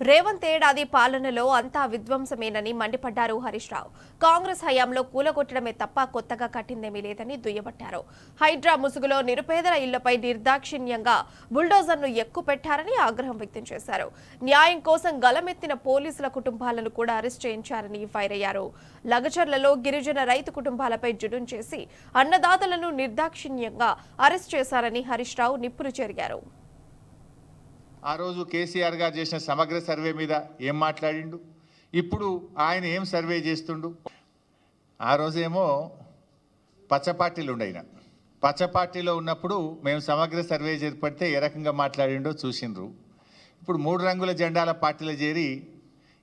రేవంత్ ఏడాది పాలనలో అంతా విధ్వంసమేనని మండిపడ్డారు హరీష్ రావు. కాంగ్రెస్ హయాంలో కూలగొట్టడమే తప్ప కొత్తగా కట్టిందేమీ లేదని దుయ్యబట్టారు. హైడ్రా ముసుగులో నిరుపేదల ఇళ్లపై నిర్దాక్షిణ్యంగా బుల్డోజర్ను ఎక్కుపెట్టారని ఆగ్రహం వ్యక్తం చేశారు. న్యాయం కోసం గలమెత్తిన పోలీసుల కుటుంబాలను కూడా అరెస్ట్ చేయించారని ఫైర్ అయ్యారు. లగచర్లలో గిరిజన రైతు కుటుంబాలపై జుడుం చేసి అన్నదాతలను నిర్దాక్షిణ్యంగా అరెస్ట్ చేశారని హరీష్ రావు నిప్పులు చెరిగారు. ఆ రోజు కేసీఆర్ గారు చేసిన సమగ్ర సర్వే మీద ఏం మాట్లాడిండు, ఇప్పుడు ఆయన ఏం సర్వే చేస్తుండు. ఆ రోజేమో పచ్చ పార్టీలు ఉండయిన పచ్చ పార్టీలో ఉన్నప్పుడు మేము సమగ్ర సర్వే చేపడితే ఏ రకంగా మాట్లాడిండో చూసిండ్రు. ఇప్పుడు 3 రంగుల జెండాల పార్టీలో చేరి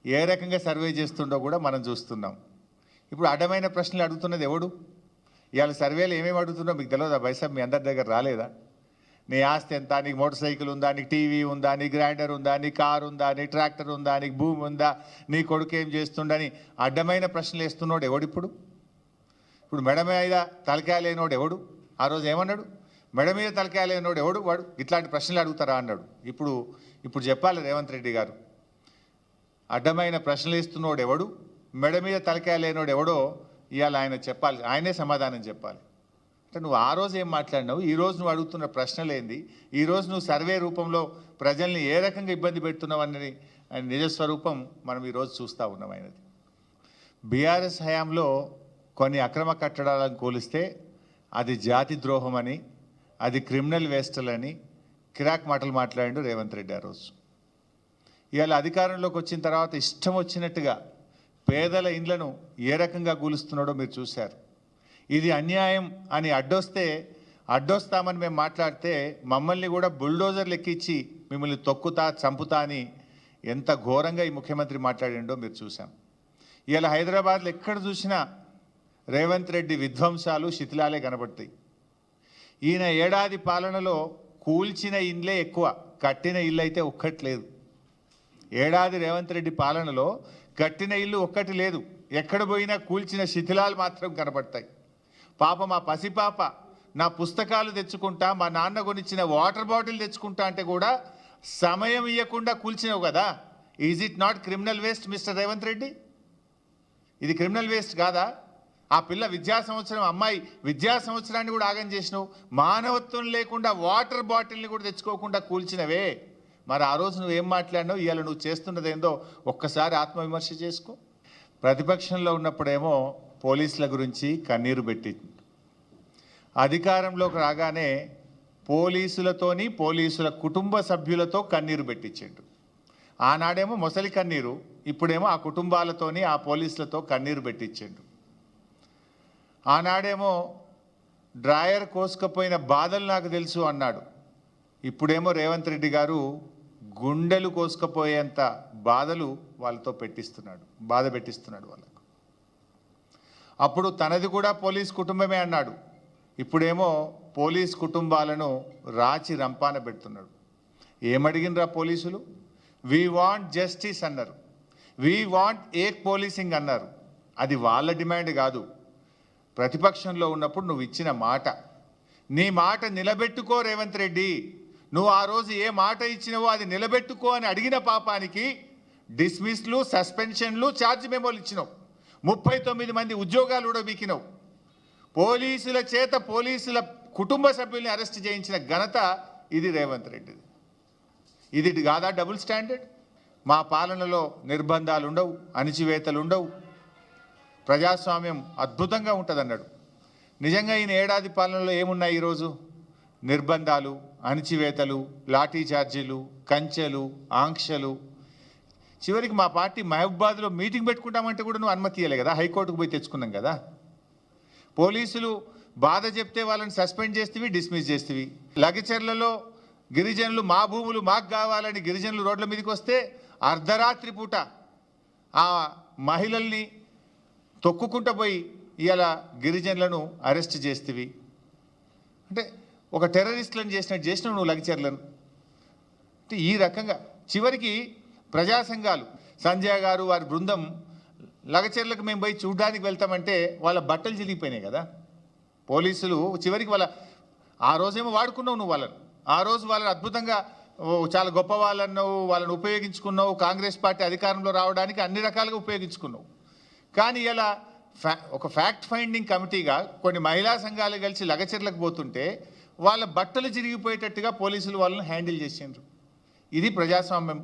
ఏ రకంగా సర్వే చేస్తుండో కూడా మనం చూస్తున్నాం. ఇప్పుడు అడ్డమైన ప్రశ్నలు అడుగుతున్నది ఎవడు? ఇవాళ సర్వేలు ఏమేమి అడుగుతుండో మీకు తెలియదా? బైసాబ్ మీ అందరి దగ్గర రాలేదా? నీ ఆస్తి ఎంత, నీకు మోటార్ సైకిల్ ఉందా, నీకు టీవీ ఉందా, నీ గ్రైండర్ ఉందా, నీ కారు ఉందా, నీ ట్రాక్టర్ ఉందా, నీకు భూమి ఉందా, నీ కొడుకు ఏం చేస్తుండని అడ్డమైన ప్రశ్నలు వేస్తున్నాడు ఎవడు? ఇప్పుడు మెడ మీద తలకాయ లేనోడు ఎవడు? ఆ రోజు ఏమన్నాడు? మెడ మీద తలకాయ లేనోడు ఎవడు? వాడు ఇట్లాంటి ప్రశ్నలు అడుగుతారా అన్నాడు. ఇప్పుడు చెప్పాలి రేవంత్ రెడ్డి గారు, అడ్డమైన ప్రశ్నలు ఇస్తున్నోడు ఎవడు, మెడ మీద తలకాయ లేనోడు ఎవడో ఇవాళ ఆయన చెప్పాలి, ఆయనే సమాధానం చెప్పాలి. అంటే నువ్వు ఆ రోజు ఏం మాట్లాడినావు, ఈరోజు నువ్వు అడుగుతున్న ప్రశ్నలు ఏంది, ఈరోజు నువ్వు సర్వే రూపంలో ప్రజల్ని ఏ రకంగా ఇబ్బంది పెడుతున్నావు అన్నది నిజస్వరూపం మనం ఈరోజు చూస్తూ ఉన్నాం. ఆయనది బీఆర్ఎస్ హయాంలో కొన్ని అక్రమ కట్టడాలను కూలిస్తే అది జాతి ద్రోహం అని, అది క్రిమినల్ వేస్టలని కిరాక్ మాటలు మాట్లాడిండు రేవంత్ రెడ్డి ఆ రోజు. ఇవాళ అధికారంలోకి వచ్చిన తర్వాత ఇష్టం వచ్చినట్టుగా పేదల ఇండ్లను ఏ రకంగా కూలుస్తున్నాడో మీరు చూశారు. ఇది అన్యాయం అని అడ్డొస్తామని మేము మాట్లాడితే మమ్మల్ని కూడా బుల్డోజర్లు ఎక్కించి మిమ్మల్ని తొక్కుతా చంపుతా అని ఎంత ఘోరంగా ఈ ముఖ్యమంత్రి మాట్లాడిండో మీరు చూసాం. ఇవాళ హైదరాబాద్లో ఎక్కడ చూసినా రేవంత్ రెడ్డి విధ్వంసాలు శిథిలాలే కనబడతాయి. ఈయన ఏడాది పాలనలో కూల్చిన ఇండ్లే ఎక్కువ, కట్టిన ఇల్లు అయితే ఒక్కట్లేదు. ఏడాది రేవంత్ రెడ్డి పాలనలో కట్టిన ఇల్లు ఒక్కటి లేదు, ఎక్కడ పోయినా కూల్చిన శిథిలాలు మాత్రం కనబడతాయి. పాప మా పసిపాప నా పుస్తకాలు తెచ్చుకుంటా, మా నాన్న కొనిచ్చిన వాటర్ బాటిల్ తెచ్చుకుంటా అంటే కూడా సమయం ఇవ్వకుండా కూల్చినావు కదా. Is it not criminal waste mister Revanth Reddy? ఇది క్రిమినల్ వేస్ట్ కాదా? ఆ పిల్ల అమ్మాయి విద్యా సంవత్సరాన్ని కూడా ఆగం చేసినావు. మానవత్వం లేకుండా వాటర్ బాటిల్ని కూడా తెచ్చుకోకుండా కూల్చినవే. మరి ఆ రోజు నువ్వేం మాట్లాడినావు, ఇవాళ నువ్వు చేస్తున్నదేందో ఒక్కసారి ఆత్మవిమర్శ చేసుకో. ప్రతిపక్షంలో ఉన్నప్పుడేమో పోలీసుల గురించి కన్నీరు పెట్టి, అధికారంలోకి రాగానే పోలీసులతోని పోలీసుల కుటుంబ సభ్యులతో కన్నీరు పెట్టించిండు. ఆనాడేమో మొసలి కన్నీరు, ఇప్పుడేమో ఆ కుటుంబాలతోని ఆ పోలీసులతో కన్నీరు పెట్టించిండు. ఆనాడేమో డ్రాయర్ కోసుకపోయిన బాధలు నాకు తెలుసు అన్నాడు. ఇప్పుడేమో రేవంత్ రెడ్డి గారు గుండెలు కోసుకపోయేంత బాధలు వాళ్ళతో బాధ పెట్టిస్తున్నాడు వాళ్ళకు. అప్పుడు తనది కూడా పోలీస్ కుటుంబమే అన్నాడు. ఇప్పుడేమో పోలీస్ కుటుంబాలను రాచి రంపాన పెడుతున్నాడు. ఏమడిగినరా పోలీసులు? వీ వాంట్ జస్టిస్ అన్నారు, వీ వాంట్ ఏక్ పోలీసింగ్ అన్నారు. అది వాళ్ళ డిమాండ్ కాదు. ప్రతిపక్షంలో ఉన్నప్పుడు నువ్వు ఇచ్చిన మాట, నీ మాట నిలబెట్టుకో రేవంత్ రెడ్డి. నువ్వు ఆ రోజు ఏ మాట ఇచ్చినవో అది నిలబెట్టుకో అని అడిగిన పాపానికి డిస్మిస్లు, సస్పెన్షన్లు, ఛార్జ్ మెమోలు ఇచ్చినావు. 39 మంది ఉద్యోగాలు కూడా బీకినావు. పోలీసుల చేత పోలీసుల కుటుంబ సభ్యుల్ని అరెస్ట్ చేయించిన ఘనత ఇది రేవంత్ రెడ్డిది. ఇది కాదా డబుల్ స్టాండర్డ్? మా పాలనలో నిర్బంధాలు ఉండవు, అణిచివేతలు ఉండవు, ప్రజాస్వామ్యం అద్భుతంగా ఉంటుందన్నాడు. నిజంగా ఈయన ఏడాది పాలనలో ఏమున్నాయి ఈరోజు? నిర్బంధాలు, అణిచివేతలు, లాఠీ ఛార్జీలు, కంచెలు, ఆంక్షలు. చివరికి మా పార్టీ మహబూబాద్లో మీటింగ్ పెట్టుకుంటామంటే కూడా నువ్వు అనుమతి ఇవ్వలే కదా, హైకోర్టుకు పోయి తెచ్చుకున్నాం కదా. పోలీసులు బాధ చెప్తే వాళ్ళని సస్పెండ్ చేస్తేవి, డిస్మిస్ చేస్తేవి. లగచర్లలో గిరిజనులు మా భూములు మాకు కావాలని గిరిజనులు రోడ్ల మీదకి వస్తే అర్ధరాత్రి పూట ఆ మహిళల్ని తొక్కుకుంటూ పోయి ఇలా గిరిజనులను అరెస్ట్ చేస్తేవి. అంటే ఒక టెర్రరిస్టులను చేసినావు నువ్వు లగచర్లను. అంటే ఈ రకంగా చివరికి ప్రజా సంఘాలు, సంజయ్ గారు వారి బృందం లగచర్లకు మేము పోయి చూడడానికి వెళ్తామంటే వాళ్ళ బట్టలు చిరిగిపోయినాయి కదా. పోలీసులు చివరికి ఆ రోజేమో వాడుకున్నావు నువ్వు వాళ్ళను. ఆ రోజు వాళ్ళని అద్భుతంగా చాలా గొప్ప వాళ్ళన్నావు, వాళ్ళని ఉపయోగించుకున్నావు, కాంగ్రెస్ పార్టీ అధికారంలో రావడానికి అన్ని రకాలుగా ఉపయోగించుకున్నావు. కానీ ఇలా ఒక ఫ్యాక్ట్ ఫైండింగ్ కమిటీగా కొన్ని మహిళా సంఘాలు కలిసి లగచర్లకు పోతుంటే వాళ్ళ బట్టలు చిరిగిపోయేటట్టుగా పోలీసులు వాళ్ళని హ్యాండిల్ చేసిండ్రు. ఇది ప్రజాస్వామ్యం.